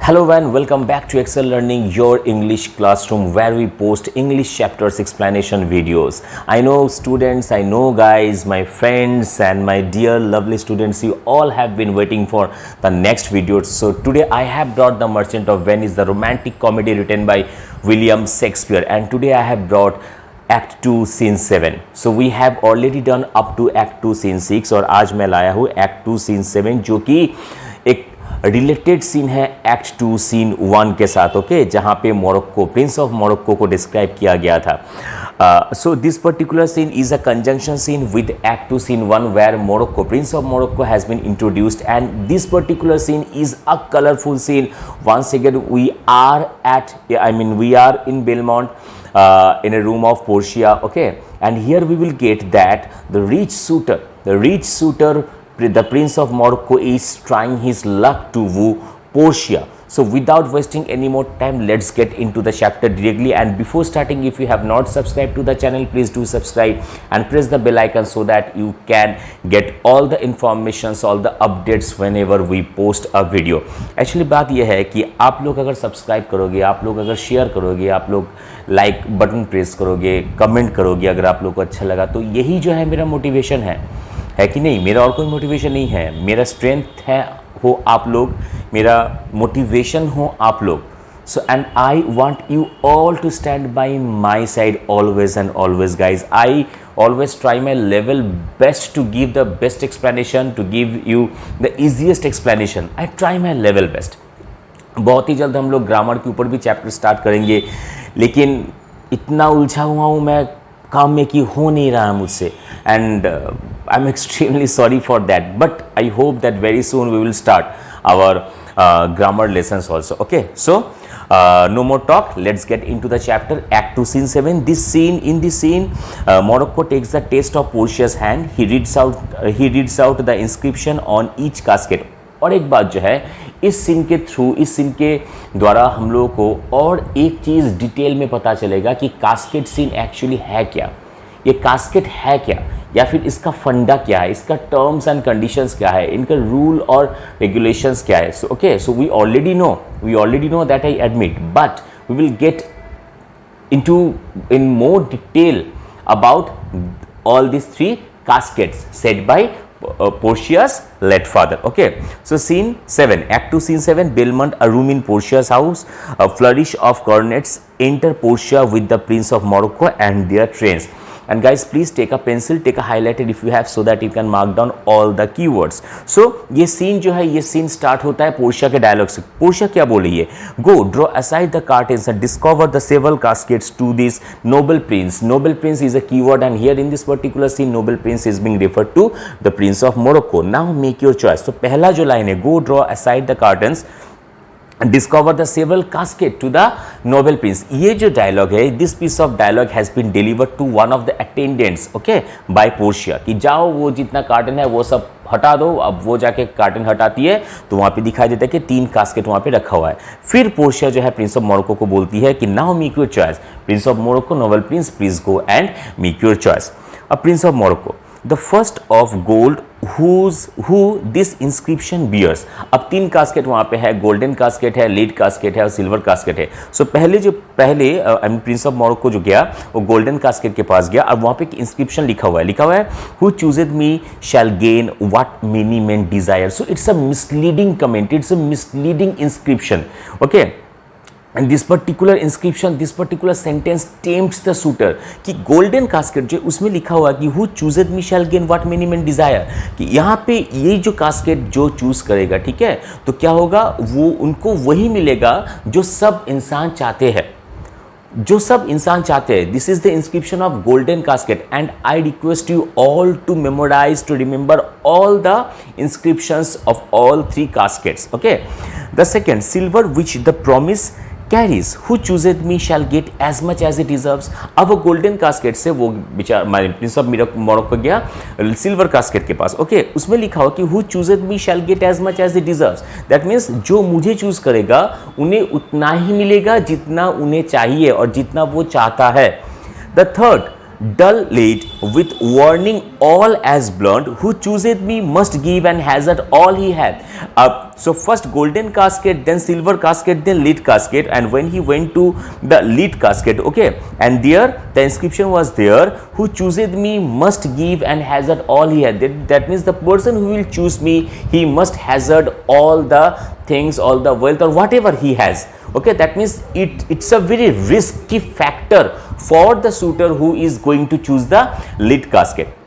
Hello and welcome back to Excel Learning, your English classroom where we post English chapters explanation videos. I know students, I know guys, my friends and my dear lovely students, you all have been waiting for the next video. So today I have brought The Merchant of Venice, the romantic comedy written by William Shakespeare, and today I have brought Act 2 Scene 7. So we have already done up to Act 2 Scene 6 और आज मैं लाया हूँ Act 2 Scene 7 जो कि एक related scene है act 2 scene 1 के साथ, ओके, जहां पे मोरक्को, प्रिंस ऑफ मोरक्को को डिस्क्राइब किया गया था. So this particular scene is a conjunction scene with act 2 scene 1 where Morocco, prince of Morocco has been introduced and this particular scene is a colourful scene. Once again we are in Belmont, in a room of Portia, okay, and here we will get that the rich suitor, the Prince of Morocco is trying his luck to woo Portia. So without wasting any more time, let's get into the chapter directly. And before starting, if you have not subscribed to the channel, please do subscribe and press the bell icon so that you can get all the informations, all the updates whenever we post a video. Actually बात यह है कि आप लोग अगर subscribe करोगे, आप लोग अगर शेयर करोगे, आप लोग लाइक बटन प्रेस करोगे, कमेंट करोगे अगर आप लोग को अच्छा लगा, तो यही जो है मेरा मोटिवेशन है कि नहीं. मेरा और कोई मोटिवेशन नहीं है. मेरा स्ट्रेंथ है हो आप लोग, मेरा मोटिवेशन हो आप लोग. So and I want you all to stand by my side always and always guys. I always try my level best to give the best explanation, to give you the easiest explanation. I try my level best. बहुत ही जल्द हम लोग grammar के ऊपर भी chapter start करेंगे, लेकिन इतना उलझा हुआ हूँ मैं काम में कि हो नहीं रहा है मुझसे, and I'm extremely sorry for that, but I hope that very soon we will start our grammar lessons also. Okay, so no more talk, let's get into the chapter. Act 2 Scene 7. In this scene, Morocco takes the taste of Portia's hand. He reads out the inscription on each casket. और एक बात जो है, इस scene के द्वारा हम लोगों को और एक चीज़ डिटेल में पता चलेगा कि कास्केट सीन एक्चुअली है क्या, ये कास्केट है क्या, या फिर इसका फंडा क्या है, इसका टर्म्स एंड कंडीशंस क्या है, इनका रूल और रेगुलेशंस क्या है. So we already know that, I admit, but we will get in more detail about all these three caskets said by Portia's late father. Okay, so scene 7, Act 2 Scene 7. Belmont, a room in Portia's house. A flourish of cornets enter Portia with the Prince of Morocco and their trains. And guys, please take a pencil, take a highlighter if you have, so that you can mark down all the keywords. So ये scene जो है, ये scene start होता है Portia के dialogue से. Portia क्या बोल रही है? Go, draw aside the curtains and discover the several caskets to this noble prince. Noble prince is a keyword, and here in this particular scene, noble prince is being referred to the Prince of Morocco. Now make your choice. So पहला जो line है, go draw aside the curtains discover the several casket to the noble prince. ये जो dialogue है, this piece of dialogue has been delivered to one of the attendants, okay, by Portia, कि जाओ वो जितना कार्टन है वो सब हटा दो. अब वो जाके कार्टन हटाती है तो वहाँ पे दिखाई देता है कि 3 कास्केट वहाँ पे रखा हुआ है. फिर पोर्शिया जो है प्रिंस ऑफ मोरक्को को बोलती है कि now make your choice. Prince of Morocco, noble prince, please go and make your choice. A prince of Morocco, the first of gold who this inscription bears. अब 3 casket वहाँ पे है, golden casket है, lead casket है और silver casket है. सो पहले Prince of Morocco जो गया वो गोल्डन कास्केट के पास गया और वहाँ पे एक इंस्क्रिप्शन लिखा हुआ है who chooseth me shall gain what many men desire. So it's a misleading comment, it's a misleading inscription, okay. And this particular inscription, this particular sentence tempts the suitor कि गोल्डन कास्केट जो उसमें लिखा हुआ कि who chooseth me shall gain what many men desire, कि यहाँ पे ये जो कास्केट जो चूज करेगा, ठीक है, तो क्या होगा, वो उनको वही मिलेगा जो सब इंसान चाहते हैं, This is the inscription of golden casket, and I request you all to memorize, to remember all the inscriptions of all 3 caskets, okay. The second, silver, which the promise carries, who chooseth me shall get as much as he deserves. अब वो golden casket से वो बेचारा Prince of Morocco गया silver casket के पास, okay. उसमें लिखा हो कि who chooseth me shall get as much as he deserves. That means जो मुझे चूज करेगा उन्हें उतना ही मिलेगा जितना उन्हें चाहिए और जितना वो चाहता है. The third, dull lead with warning all as blunt, who chooseth me must give and hazard all he had. So first golden casket, then silver casket, then lead casket, and when he went to the lead casket, okay, and there the inscription was there, who chooseth me must give and hazard all he had. That means the person who will choose me, he must hazard all the things, all the wealth or whatever he has. Okay, that means it's a very risky factor for the suitor who is going to choose the lead casket.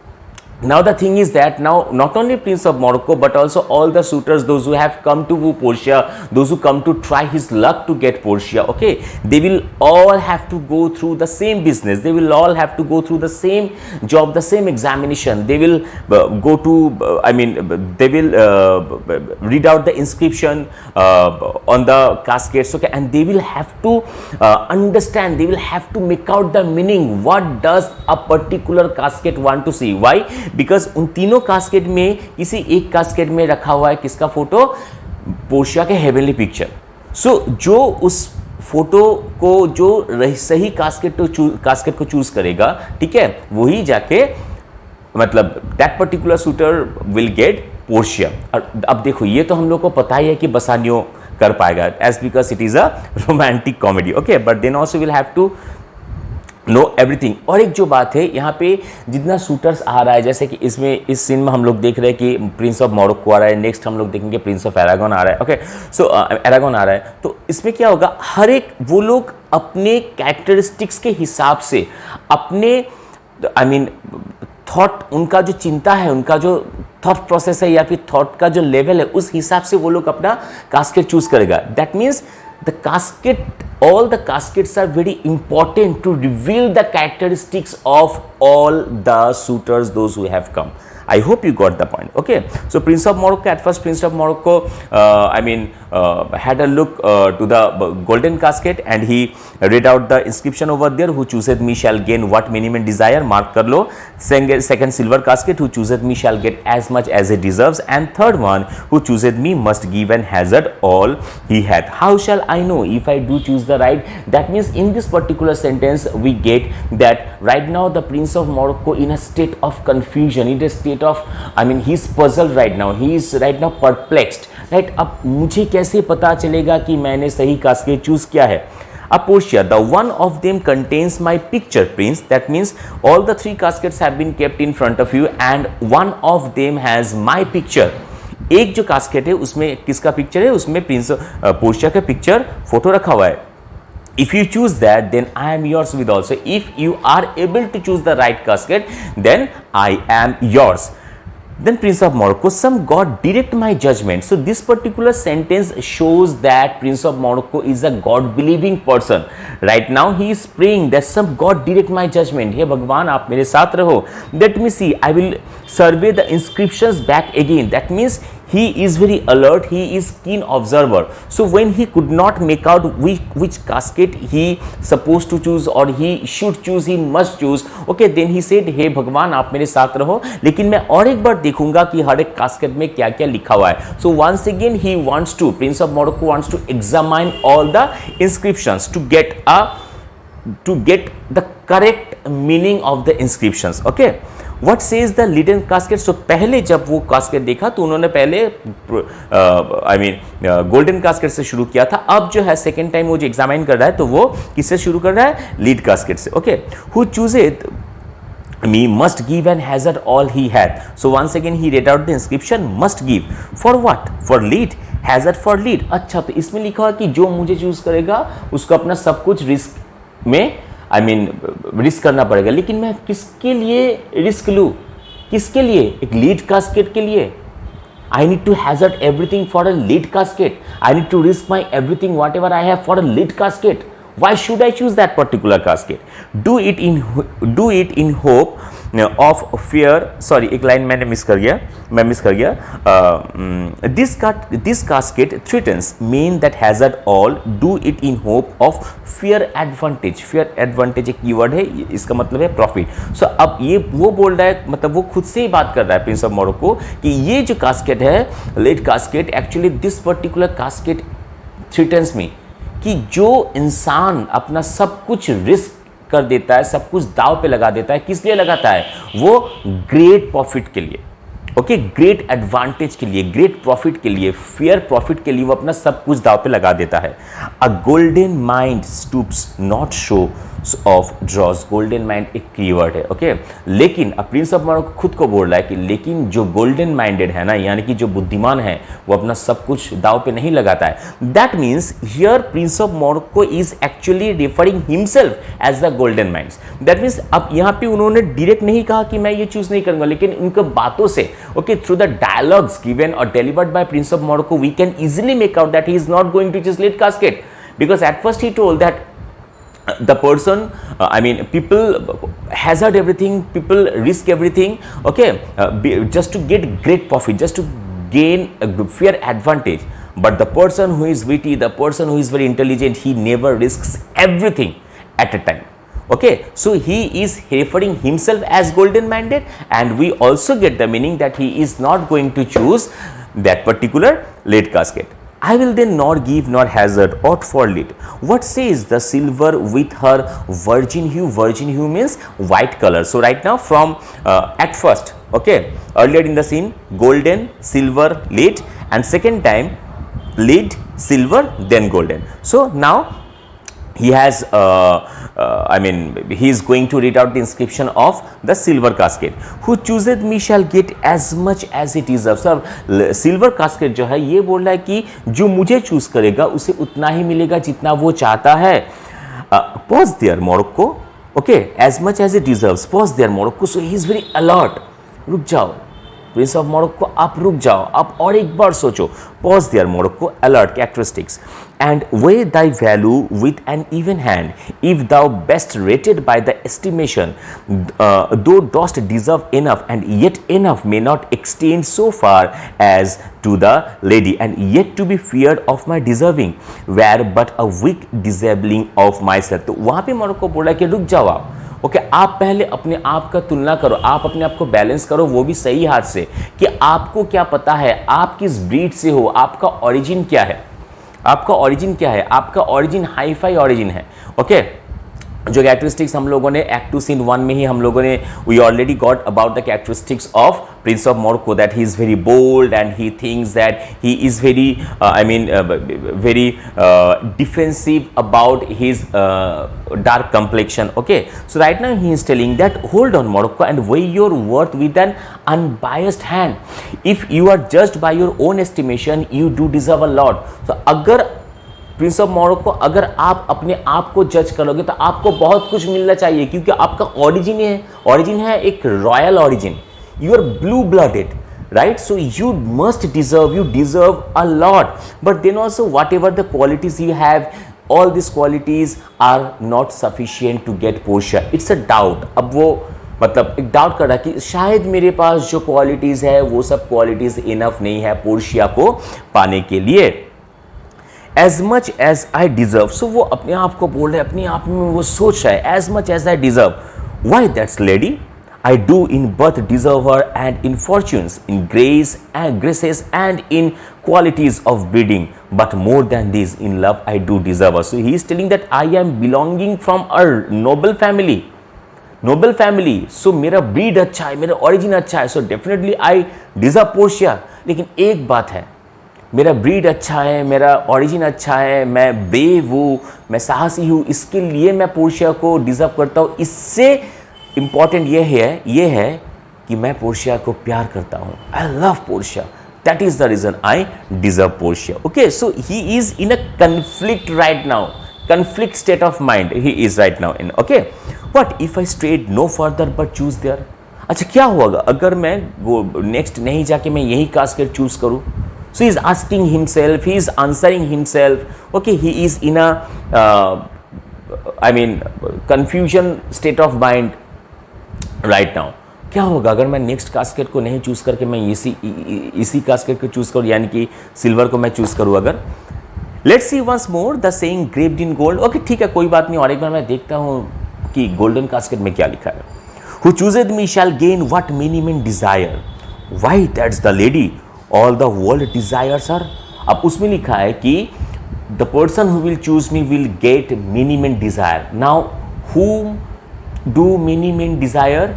Now the thing is that now not only Prince of Morocco but also all the suitors, those who have come to woo Portia, those who come to try his luck to get Portia, okay, they will all have to go through the same business, they will all have to go through the same job, the same examination, they will go to they will read out the inscription on the caskets, okay, and they will have to understand, they will have to make out the meaning, what does a particular casket want to see. Why? Because उन तीनों casket में किसी एक casket में रखा हुआ है किसका फोटो, पोर्शिया के हेवनली पिक्चर. सो जो उस फोटो को जो सही कास्केट को चूज करेगा, ठीक है, वही जाके मतलब that particular shooter will get Portia. अब देखो ये तो हम लोग को पता ही है कि बसानियो कर पाएगा as because it is a romantic comedy, okay, but then also will have to know everything. और एक जो बात है यहाँ पे जितना शूटर्स आ रहा है, जैसे कि इसमें इस सीन में हम लोग देख रहे हैं कि प्रिंस ऑफ मोरक्को आ रहा है, नेक्स्ट हम लोग देखेंगे प्रिंस ऑफ एरागन आ रहा है, ओके, सो एरागन आ रहा है. तो इसमें क्या होगा, हर एक वो लोग अपने कैरेक्टरिस्टिक्स के हिसाब से अपने थॉट, उनका जो चिंता है, उनका जो थॉट प्रोसेस है या फिर थॉट का जो लेवल है, उस हिसाब से वो लोग अपना कास्केट चूज करेगा. That means the casket, all the caskets are very important to reveal the characteristics of all the suitors, those who have come. I hope you got the point. Okay, so Prince of Morocco, at first Prince of Morocco had a look to the golden casket and he read out the inscription over there, who chooseth me shall gain what minimum desire, mark kar lo. Second silver casket, who chooseth me shall get as much as he deserves, and third one, who chooseth me must give and hazard all he hath. How shall I know if I do choose the right? That means in this particular sentence we get that right now the Prince of Morocco in a state of confusion, in a state of he is puzzled right now, he is right now perplexed, right? अब मुझे कैसे पता चलेगा कि मैंने सही casket choose किया है. Portia, the one of them contains my picture, Prince. That means all the three caskets have been kept in front of you and one of them has my picture. एक जो casket है उसमें किसका picture है, उसमें Prince Portia का picture photo रखा हुआ है. If you choose that, then I am yours with also. If you are able to choose the right casket, then I am yours. Then Prince of Morocco, some God direct my judgment. So this particular sentence shows that Prince of Morocco is a God believing person. Right now he is praying that some God direct my judgment. Hey Bhagwan, आप मेरे साथ रहो. Let me see. I will survey the inscriptions back again. That means he is very alert, he is keen observer. So when he could not make out which casket he supposed to choose or he should choose, he must choose, okay, then he said, हे भगवान आप मेरे साथ रहो, लेकिन मैं और एक बार देखूंगा कि हर एक कास्केट में क्या क्या लिखा हुआ है. So once again he wants to, Prince of Morocco wants to examine all the inscriptions to get the correct meaning of the inscriptions. Okay, What says the leaden casket? So पहले जब वो casket देखा तो उन्होंने पहले golden casket से शुरू किया था. अब जो है सेकेंड टाइम वो जो एग्जामिन कर रहा है तो वो किससे शुरू कर रहा है? लीड कास्केट से. Okay, who chooseth me must give and hazard all he had. So once again he read out the inscription, must give for what? For lead, hazard for lead. अच्छा, तो इसमें लिखा है कि जो मुझे चूज करेगा उसको अपना सब कुछ रिस्क में रिस्क करना पड़ेगा. लेकिन मैं किसके लिए रिस्क लूँ? किसके लिए? एक लीड कास्केट के लिए. I need to hazard everything for a lead casket. I need to risk my everything whatever I have for a lead casket. Why should I choose that particular casket? Do it in hope of fear. Sorry, एक line मैं miss कर गया. This casket threatens mean that hazard all. Do it in hope of fear advantage. Fear advantage एक keyword है, इसका मतलब है profit. सो अब ये वो बोल रहा है, मतलब वो खुद से ही बात कर रहा है प्रिंस ऑफ मोरक्को कि ये जो कास्केट है lead casket, actually this particular casket threatens me कि जो इंसान अपना सब कुछ रिस्क कर देता है, सब कुछ दाव पे लगा देता है। किस लिए लगाता है? वो ग्रेट प्रॉफिट के लिए, ओके, ग्रेट एडवांटेज के लिए, ग्रेट प्रॉफिट के लिए, फेयर प्रॉफिट के लिए वो अपना सब कुछ दाव पे लगा देता है। अ golden mind stoops not show off drawers. Golden mind एक कीवर्ड है, ओके। लेकिन अब प्रिंस ऑफ मोरक्को खुद को बोल रहा है कि लेकिन जो गोल्डन माइंडेड है ना, यानी कि जो बुद्धिमान है, वो अपना सब कुछ दाव पे नहीं लगाता है। That means here prince of Morocco is actually referring himself as the golden minds. That means अब यहाँ पे उन्होंने डायरेक्ट नहीं कहा कि मैं ये चूज नहीं करूंगा, लेकिन उनके बातों से, okay, through the dialogues given or delivered by Prince of Morocco, we can easily make out that he is not going to choose lead casket, because at first he told that the person, people hazard everything, people risk everything, okay, just to get great profit, just to gain a fair advantage. But the person who is witty, the person who is very intelligent, he never risks everything at a time. Okay, so he is referring himself as golden minded, and we also get the meaning that he is not going to choose that particular lead casket. I will then nor give nor hazard aught for lead. What says the silver with her virgin hue? Virgin hue means white color. So right now from at first, okay, earlier in the scene, golden, silver, lead, and second time lead, silver, then golden. So now he has he is going to read out the inscription of the silver casket. Who chooseth me shall get as much as it deserves. अब silver casket जो है ये बोल रहा है कि जो मुझे चूज करेगा उसे उतना ही मिलेगा जितना वो चाहता है। Pause there Morocco, okay, as much as it deserves. Pause there Morocco. So he is very alert. रुक जाओ प्रिंस ऑफ मोरक्को, आप रुक जाओ, आप और एक बार सोचो। Pause there Morocco, alert characteristics and weigh thy value with an even hand if thou best rated by the estimation thou dost deserve enough and yet enough may not extend so far as to the lady and yet to be feared of my deserving were but a weak disabling of myself। तो वहां पे Morocco बोला कि रुक जाओ आप, okay, आप पहले अपने आप का तुलना करो, आप अपने आप को बैलेंस करो, वो भी सही हाथ से, कि आपको क्या पता है आप किस ब्रीड से हो, आपका ओरिजिन क्या है, आपका ओरिजिन क्या है, आपका ओरिजिन हाई फाई ओरिजिन है, ओके। जो कैरेक्टरिस्टिक्स हम लोगों ने एक्ट टू सीन 1 में ही हम लोगों ने we already got about the characteristics of prince of Morocco, that he is very bold and he thinks that he is very very defensive about his dark complexion, okay। So right now he is telling that hold on Morocco and weigh your worth with an unbiased hand. If you are judged by your own estimation you do deserve a lot। So अगर Prince of Morocco, अगर आप अपने आप को जज करोगे तो आपको बहुत कुछ मिलना चाहिए, क्योंकि आपका ओरिजिन है एक royal origin, you are blue blooded, right? So you must deserve, you deserve a lot, but then also whatever the qualities you have, all these qualities are not sufficient to get Portia। It's a doubt। अब वो मतलब एक doubt कर रहा है कि शायद मेरे पास जो क्वालिटीज है वो सब क्वालिटीज इनफ नहीं है पोर्शिया को पाने के लिए। As much as I deserve, so वो अपने आप को बोल रहे हैं, अपने आप में वो सोच रहा है as much as I deserve. Why that's lady I do in birth deserve her and in fortunes, in graces and in qualities of breeding, but more than this in love I do deserve her। So he is telling that I am belonging from a noble family, so मेरा breed अच्छा है, मेरा origin अच्छा है, so definitely I deserve Portia। लेकिन एक बात है, मेरा ब्रीड अच्छा है, मेरा ओरिजिन अच्छा है, मैं ब्रेव हूँ, मैं साहसी हूँ, इसके लिए मैं पोर्शिया को डिजर्व करता हूँ। इससे इंपॉर्टेंट ये है कि मैं पोर्शिया को प्यार करता हूँ। I love Portia, that is the reason I deserve Portia, okay. So he is in a conflict right now, conflict state of mind he is right now in, okay. What if I strayed no further but choose there. अच्छा क्या होगा अगर मैं वो next नहीं जाके मैं यही कास्केट चूज करूँ। So he is asking himself, he is answering himself, okay, he is in a confusion state of mind right now। क्या होगा अगर मैं नेक्स्ट कास्केट को नहीं चूज करके मैं इसी कास्केट को चूज करूँ, यानी कि सिल्वर को मैं चूज करूँ अगर। Let's see once more the saying graved in gold, okay ठीक है कोई बात नहीं, और एक बार मैं देखता हूँ कि गोल्डन कास्केट में क्या लिखा है। Who chooseth me shall gain what many men desire, why that's the lady all the world desires her. अब उसमें लिखा है कि the person who will choose me will get many men desire. Now Whom do many men desire?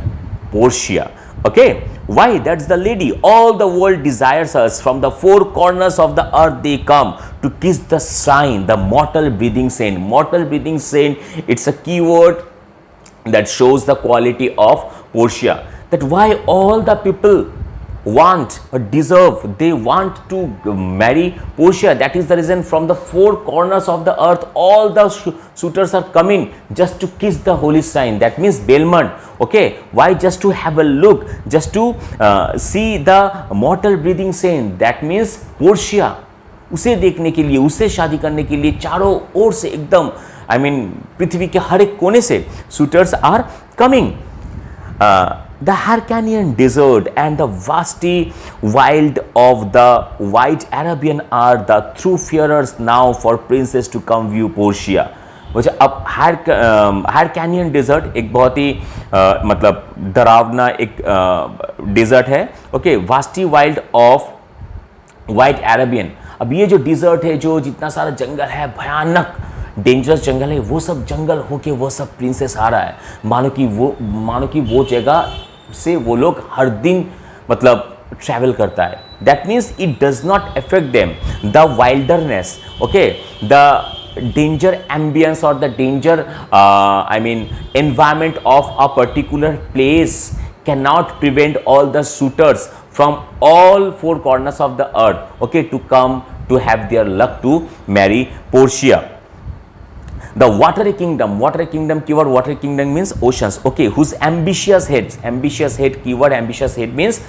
Portia. Okay, why? That's the lady. All the world desires us. From the four corners of the earth they come to kiss the shrine, the mortal breathing saint. Mortal breathing saint, it's a keyword that shows the quality of Portia. That why all the people want or deserve, they want to marry Portia. That is the reason from the four corners of the earth all the suitors are coming just to kiss the holy shrine. That means Belmont. Okay, why? Just to have a look, just to see the mortal breathing saint. That means Portia. उसे देखने के लिए, उसे शादी करने के लिए चारों ओर से एकदम पृथ्वी के हर एक कोने से suitors are coming. The Hyrcanian desert and the vasty wild of the white Arabian are the thoroughfarers now for princess to come view Portia. मुझे अब Hyrcanian desert एक बहुत ही मतलब डरावना एक desert है. Okay, vasty wild of wide Arabian. अब ये जो डिजर्ट है, जो जितना सारा जंगल है, भयानक डेंजरस जंगल है, वो सब जंगल होके वो सब प्रिंसेस आ रहा है. मानो कि वो जगह से वो लोग हर दिन मतलब ट्रैवल करता है. That means it does not affect them the wilderness. Okay, the danger ambience और the danger environment of a particular place cannot prevent all the suitors from all four corners of the earth, okay, to come to have their luck to marry Portia. The watery kingdom keyword watery kingdom means oceans. Okay, whose ambitious head keyword ambitious head means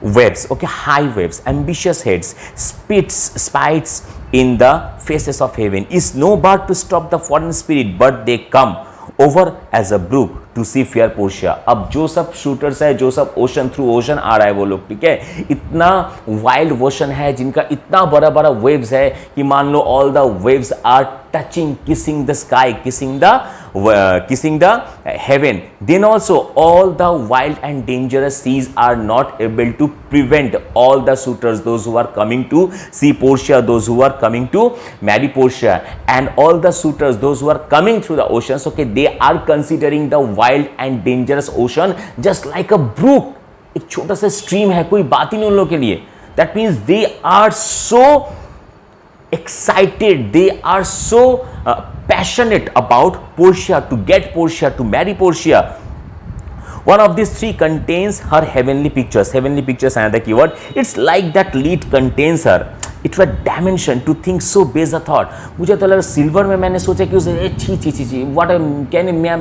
waves. Okay, high waves, ambitious heads, spites in the faces of heaven, is no bar to stop the foreign spirit, but they come over as a brook to see fair Portia. अब जो सब shooters है, जो सब ocean through ocean आ रहा है वो लोग, ठीक है, इतना वाइल्ड ओशन है जिनका इतना बड़ा बड़ा वेव्स है कि मान लो all the waves are touching, kissing the sky, kissing the heaven. Then also all the wild and dangerous seas are not able to prevent all the suitors, those who are coming to see Portia, those who are coming to marry Portia, and all the suitors, those who are coming through the oceans, okay, they are considering the wild and dangerous ocean just like a brook. एक छोटा सा stream है, कोई बात ही नहीं उन लोगों के लिए. That means they are so excited, they are so passionate about Portia, to get Portia, to marry Portia. One of these three contains her heavenly pictures. Heavenly pictures, another keyword. It's like that lead contains her. It was dimension to think so base a thought. मुझे तो लगा silver में मैंने सोचा कि उसे छी what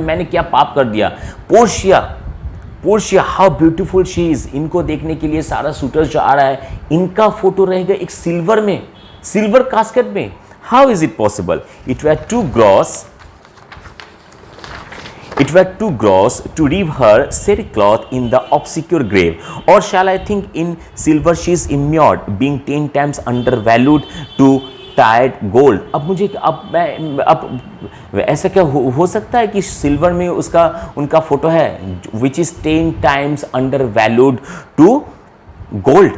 मैंने क्या पाप कर दिया. Portia how beautiful she is. इनको देखने के लिए सारा सूटर्स जो आ रहा है, इनका फोटो रहेगा एक सिल्वर में, सिल्वर कास्केट में. How is it possible? It were too gross to leave her sackcloth in the obscure grave, or shall I think in silver she is immured, being 10 times undervalued to tied gold. अब ऐसा क्या हो सकता है कि silver में उनका photo है which is 10 times undervalued to gold.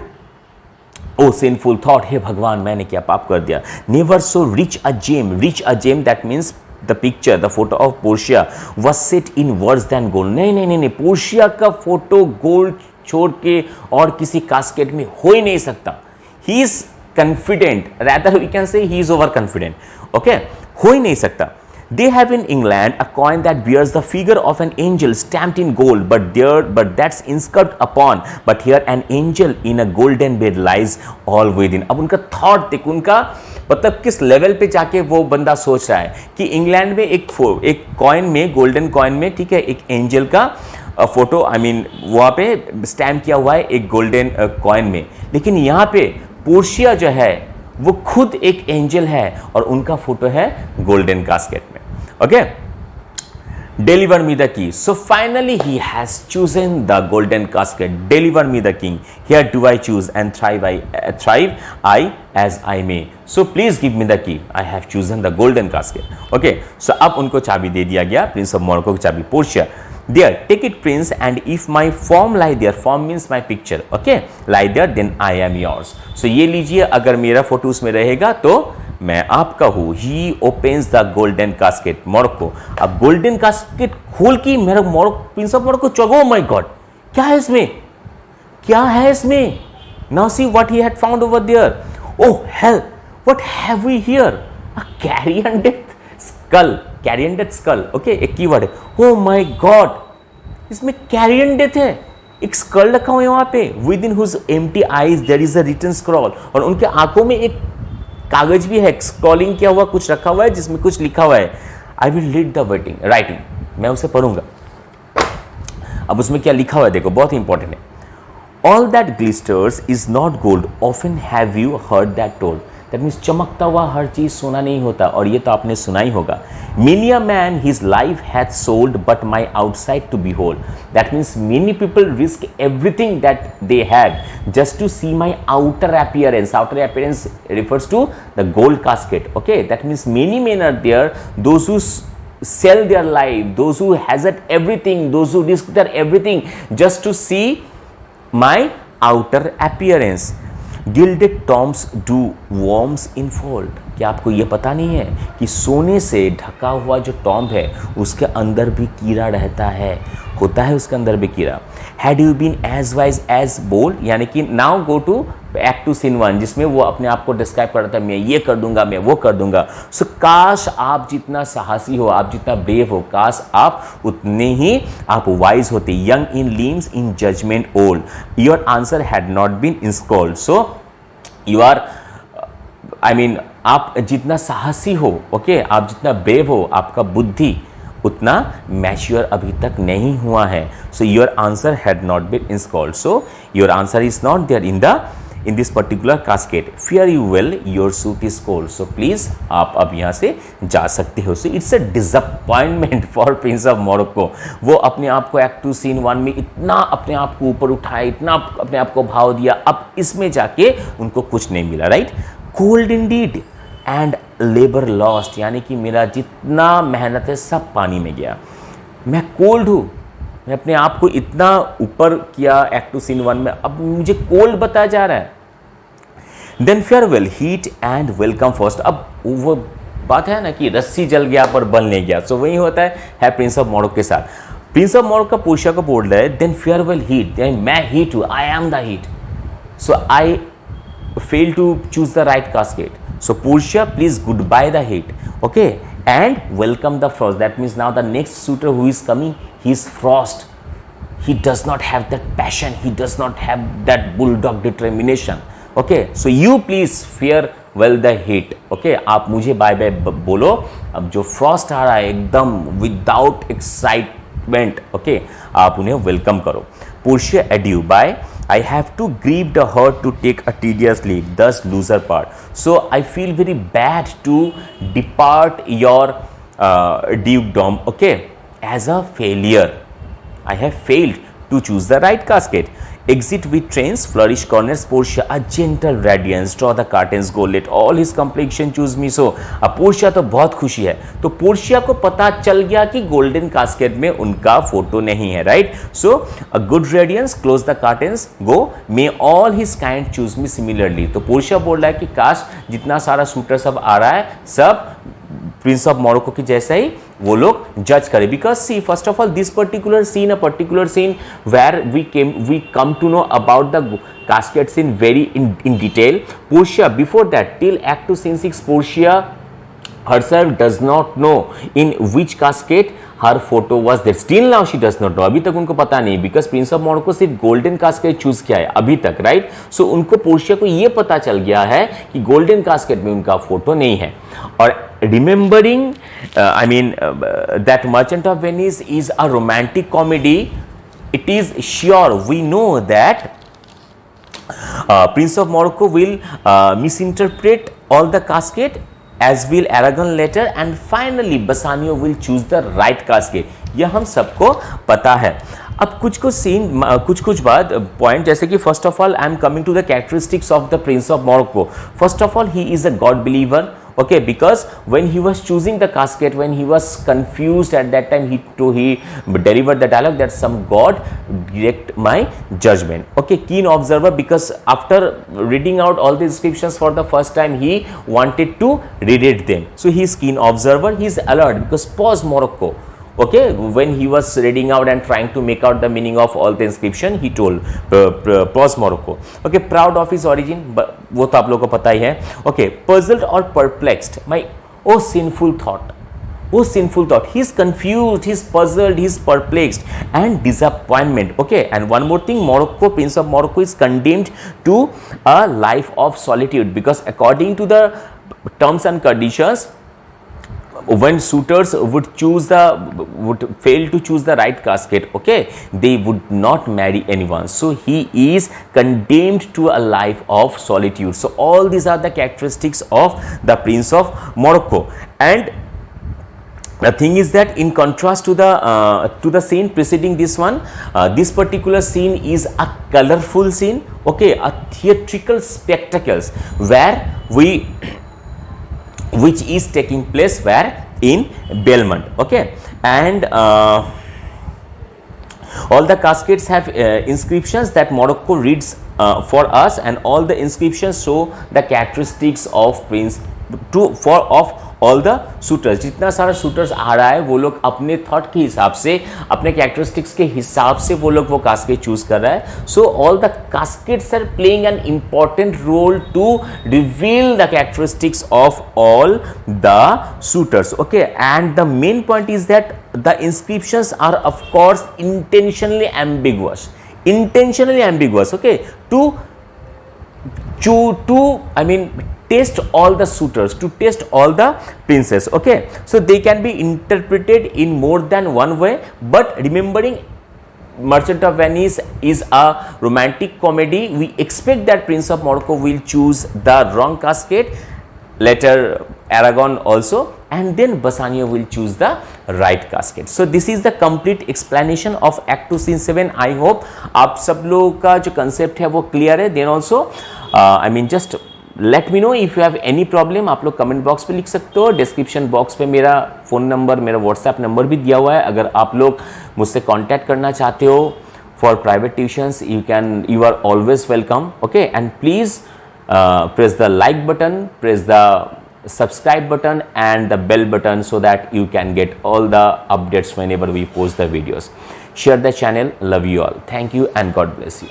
Oh sinful thought, हे भगवान मैंने क्या पाप कर दिया. Never so rich a gem, that means the picture, the photo of Portia was set in worse than gold. नहीं, पोर्शिया का फोटो गोल्ड छोड़ के और किसी कास्केट में हो ही नहीं सकता. He is confident, rather we can say he is overconfident. Okay, हो ही नहीं सकता. They have in England a coin that bears the figure of an angel stamped in gold, but that's inscribed upon. But here an angel in a golden bed lies all within. अब उनका thought देखो, उनका मतलब किस level पे जाके वो बंदा सोच रहा है कि इंग्लैंड में एक कॉइन में, गोल्डन कॉइन में, ठीक है, एक एंजल का फोटो वहाँ पे स्टैम्प किया हुआ है एक गोल्डन कॉइन में. लेकिन यहाँ पे पोर्शिया जो है वो खुद एक एंजल है और उनका फोटो है गोल्डन कास्केट में. Okay, deliver me the key. So finally he has chosen the golden casket. Deliver me the king. Here do I choose and thrive I as I may. So please give me the key. I have chosen the golden casket. Okay, so अब उनको चाबी दे दिया गया, Prince of Morocco की चाबी. Portia, there take it prince, and if my form lie there, form means my picture, okay, lie there, then I am yours. So ये लीजिए, अगर मेरा फोटो उसमें रहेगा तो मैं आपका हूं। He opens the golden casket, Morocco अब गोल्डन कास्केट खोल की मेरा प्रिंस ऑफ मोरक्को चौगो, माय गॉड क्या है इसमें, क्या है इसमें? Now see what he had found over there. Oh hell, what have we here? A carrion death skull, carrion death skull, okay एक कीवर्ड है। ओह माय गॉड, इसमें कैरियन डेथ है, एक स्कल रखा हुआ है वहां पे। Within whose empty eyes there is a written scroll, और उनके आंखों में एक कागज भी है, स्क्रॉलिंग किया हुआ कुछ रखा हुआ है जिसमें कुछ लिखा हुआ है। I will read the waiting writing, मैं उसे पढ़ूंगा। अब उसमें क्या लिखा हुआ है देखो, बहुत ही इंपॉर्टेंट है। All that glisters is not gold, often have you heard that told. That means चमकता हुआ हर चीज सोना नहीं होता, और ये तो आपने सुना ही होगा। Many a man his life hath sold, but my outside to behold. That means many people risk everything that they had just to see my outer appearance. Outer appearance refers to the gold casket. Okay, that means many men are there, those who sell their life, those who hazard everything, those who risk their everything just to see my outer appearance. Gilded tombs do worms enfold. क्या आपको ये पता नहीं है कि सोने से ढका हुआ जो टॉम्ब है उसके अंदर भी कीड़ा रहता है, होता है उसके अंदर भी कीड़ा। Had you been as wise as bold, यानी कि now go to act 2 scene 1 जिसमें वो अपने आप को डिस्क्राइब कर रहा था, मैं ये कर दूंगा, मैं वो कर दूंगा। सो काश आप जितना साहसी हो, आप जितना ब्रेव हो, काश आप उतने ही आप वाइज होते। Young in limbs in judgment old, your answer had not been inscrolled. So you are I mean आप जितना साहसी हो, ओके आप जितना ब्रेव हो, आपका बुद्धि उतना मैच्योर अभी तक नहीं हुआ है। So your answer had not been inscrolled, so your answer is not there in this particular casket. Fare you well, your suit is cold. So please आप अब यहाँ से जा सकते हो। So it's a disappointment for prince of Morocco. वो अपने आप को एक्ट 2 सीन 1 में इतना अपने आप को ऊपर उठाया, इतना अपने आप को भाव दिया, अब इसमें जाके उनको कुछ नहीं मिला, right. Cold Indeed and labour lost, यानी कि मेरा जितना मेहनत है सब पानी में गया। मैं कोल्ड हूँ, मैं अपने आप को इतना ऊपर किया एक्ट 2 सीन 1 में, अब मुझे कोल्ड बताया जा रहा है। Then farewell heat and welcome first. अब वो बात है ना कि रस्सी जल गया पर बल नहीं गया, सो वही होता है प्रिंस ऑफ मोरक्को के साथ। प्रिंस ऑफ मोरक्को पोर्शिया को बोल रहा है देन फेयरवेल हीट, मैं हीट हूँ, I am the heat, so I fail to choose the right casket. So Portia, please goodbye the heat, okay, and welcome the frost. That means now the next suitor who is coming, he is Frost. He does not have that passion, he does not have that bulldog determination. Okay, so you please farewell the heat. Okay, आप मुझे bye bye बोलो। अब जो Frost आ रहा है एकदम without excitement, okay आप उन्हें वेलकम करो। Portia, adieu, bye. I have to grieve the hurt to take a tedious leave, thus loser part. So I feel very bad to depart your dukedom, okay, as a failure. I have failed to choose the right casket. Exit with trains, flourish corners, Portia, a gentle radiance, draw the curtains, go let all his complexion choose me. So अब Portia तो बहुत खुशी है, तो Portia को पता चल गया कि गोल्डन कास्केट में उनका फोटो नहीं है, right. So a good radiance, close the curtains, go, may all his kind choose me similarly. तो पोर्शिया बोल रहा है कि काश जितना सारा शूटर सब आ रहा है सब प्रिंस ऑफ मोरक्को की जैसा ही वो लोग जज करे। Because see first of all this particular scene, a particular scene where we come to know about the casket scene very in detail. Portia, before that, till Act 2 Scene 6, Portia herself does not know in which casket her photo was there. Still now she does not know. अभी तक उनको पता नहीं, because Prince of Morocco सिर्फ golden casket choose किया है अभी तक, राइट। सो उनको पोर्शिया को ये पता चल गया है कि गोल्डन कास्केट में उनका फोटो नहीं है। और remembering I mean that Merchant of Venice is a romantic comedy, it is sure we know that Prince of Morocco will misinterpret all the casket, as will Aragon later, and finally Bassanio will choose the right casket. यह हम सबको पता है। अब कुछ scene कुछ बात point, जैसे कि first of all I am coming to the characteristics of the prince of Morocco. First of all he is a god believer, Okay, because when he was choosing the casket, when he was confused at that time, he delivered the dialogue that some god direct my judgment. Okay, keen observer, because after reading out all the inscriptions for the first time, he wanted to reread them. So he is keen observer, he is alert, because pause Morocco. Okay, when he was reading out and trying to make out the meaning of all the inscription, he told pause Morocco. Okay, proud of his origin, वो तो आप लोगों को पता ही है. Okay, puzzled or perplexed, my oh sinful thought. Oh sinful thought, he is confused, he is puzzled, he is perplexed, and disappointment. Okay, and one more thing, Morocco, Prince of Morocco is condemned to a life of solitude, because according to the terms and conditions, when suitors would fail to choose the right casket, okay, they would not marry anyone. So he is condemned to a life of solitude. So all these are the characteristics of the Prince of Morocco. And the thing is that in contrast to the scene preceding this one, this particular scene is a colorful scene, okay, a theatrical spectacles which is taking place where in Belmont. Okay, and all the caskets have inscriptions that Morocco reads for us, and all the inscriptions show the characteristics of Prince of all the suitors. जितना सारा suitors आ रहा है, वो लोग अपने thought के हिसाब से, अपने characteristics के हिसाब से वो लोग वो casket choose कर रहा है. So all the caskets are playing an important role to reveal the characteristics of all the suitors. Okay, and the main point is that the inscriptions are of course intentionally ambiguous. Okay, to test all the suitors, to test all the princes. Okay, so they can be interpreted in more than one way, but remembering Merchant of Venice is a romantic comedy, we expect that Prince of Morocco will choose the wrong casket, later Aragon also, and then Bassanio will choose the right casket. So this is the complete explanation of Act 2 Scene 7. I hope आप सब लोगों का जो concept है वो clear है. Then also just let me know if you have any problem. आप लोग कमेंट बॉक्स पे लिख सकते हो. डिस्क्रिप्शन बॉक्स पे मेरा फ़ोन नंबर, मेरा व्हाट्सएप नंबर भी दिया हुआ है. अगर आप लोग मुझसे कांटेक्ट करना चाहते हो for private tuitions, you are always welcome. Okay, and please press the like button, press the subscribe button and the bell button so that you can get all the updates whenever we post the videos. Share the channel. Love you all. Thank you and God bless you.